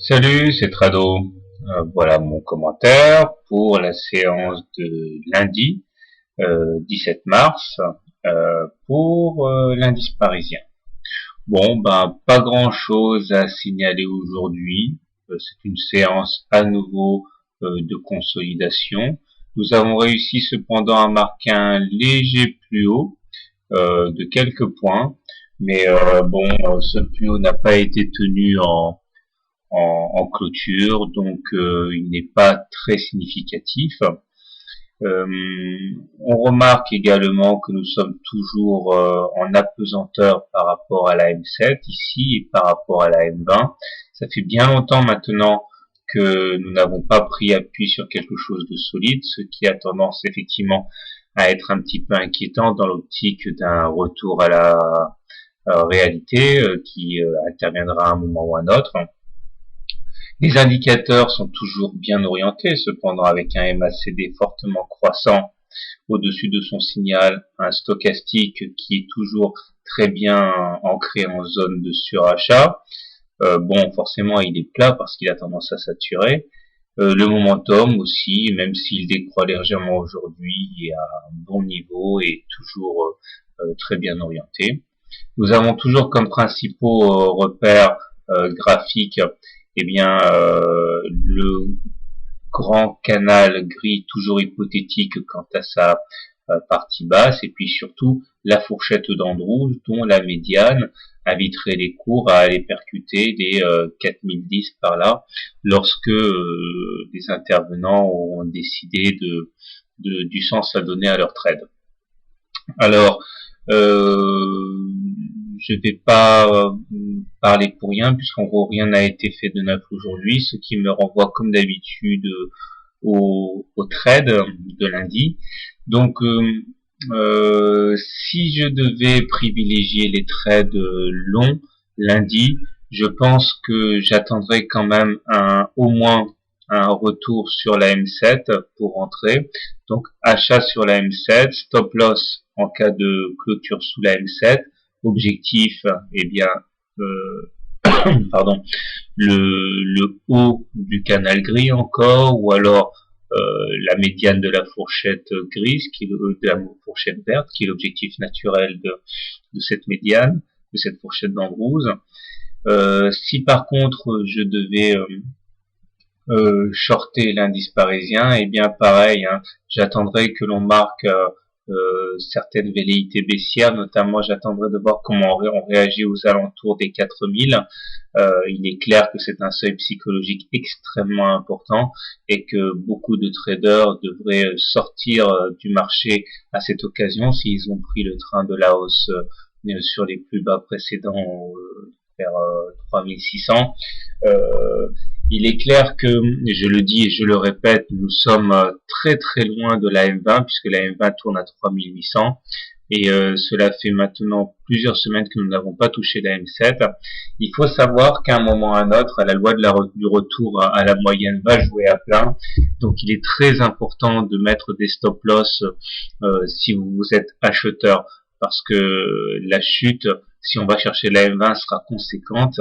Salut, c'est Trado. Voilà mon commentaire pour la séance de lundi 17 mars pour l'indice parisien. Bon, ben pas grand-chose à signaler aujourd'hui. C'est une séance à nouveau de consolidation. Nous avons réussi cependant à marquer un léger plus haut de quelques points, mais ce plus haut n'a pas été tenu en clôture, donc il n'est pas très significatif. Euh, on remarque également que nous sommes toujours en apesanteur par rapport à la M7 ici et par rapport à la M20. Ça fait bien longtemps maintenant que nous n'avons pas pris appui sur quelque chose de solide, ce qui a tendance effectivement à être un petit peu inquiétant dans l'optique d'un retour à la réalité qui interviendra à un moment ou à un autre. Les indicateurs sont toujours bien orientés, cependant avec un MACD fortement croissant au-dessus de son signal, un stochastique qui est toujours très bien ancré en zone de surachat. Forcément, il est plat parce qu'il a tendance à saturer. Le momentum aussi, même s'il décroît légèrement aujourd'hui, est à un bon niveau et toujours très bien orienté. Nous avons toujours comme principaux repères graphiques le grand canal gris toujours hypothétique quant à sa partie basse, et puis surtout la fourchette d'Andrews dont la médiane inviterait les cours à aller percuter les 4010 par là, lorsque les intervenants auront décidé du sens à donner à leur trade. Alors, je vais pas parler pour rien, puisqu'en gros rien n'a été fait de neuf aujourd'hui, ce qui me renvoie comme d'habitude au trade de lundi. Donc si je devais privilégier les trades longs lundi, je pense que j'attendrai quand même au moins un retour sur la M7 pour rentrer. Donc achat sur la M7, stop loss en cas de clôture sous la M7, objectif pardon, le haut du canal gris encore, ou alors la médiane de la fourchette grise, de la fourchette verte, qui est l'objectif naturel de cette médiane, de cette fourchette d'Andrews. Si par contre je devais shorter l'indice parisien, et bien pareil, j'attendrai que l'on marque certaines velléités baissières, notamment j'attendrai de voir comment on réagit aux alentours des 4000. Il est clair que c'est un seuil psychologique extrêmement important et que beaucoup de traders devraient sortir du marché à cette occasion s'ils ont pris le train de la hausse sur les plus bas précédents vers 3600. Il est clair que, je le dis et je le répète, nous sommes très très loin de la M20 puisque la M20 tourne à 3800 et cela fait maintenant plusieurs semaines que nous n'avons pas touché la M7. Il faut savoir qu'à un moment ou à un autre, la loi du retour à la moyenne va jouer à plein. Donc il est très important de mettre des stop loss si vous êtes acheteur, parce que la chute, si on va chercher la M20, sera conséquente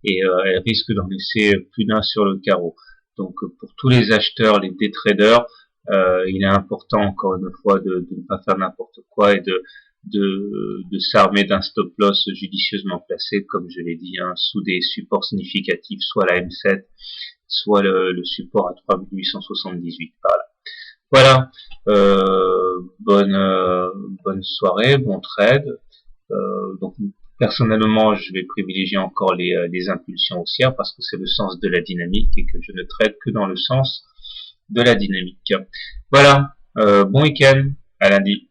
et elle risque d'en laisser plus d'un sur le carreau. Donc pour tous les acheteurs, les day traders, il est important encore une fois de ne pas faire n'importe quoi et de s'armer d'un stop loss judicieusement placé, comme je l'ai dit, sous des supports significatifs, soit la M7, soit le support à 3878 par là. Voilà, bonne soirée, bon trade. Donc personnellement, je vais privilégier encore les impulsions haussières parce que c'est le sens de la dynamique et que je ne trade que dans le sens de la dynamique. Voilà, bon week-end, à lundi.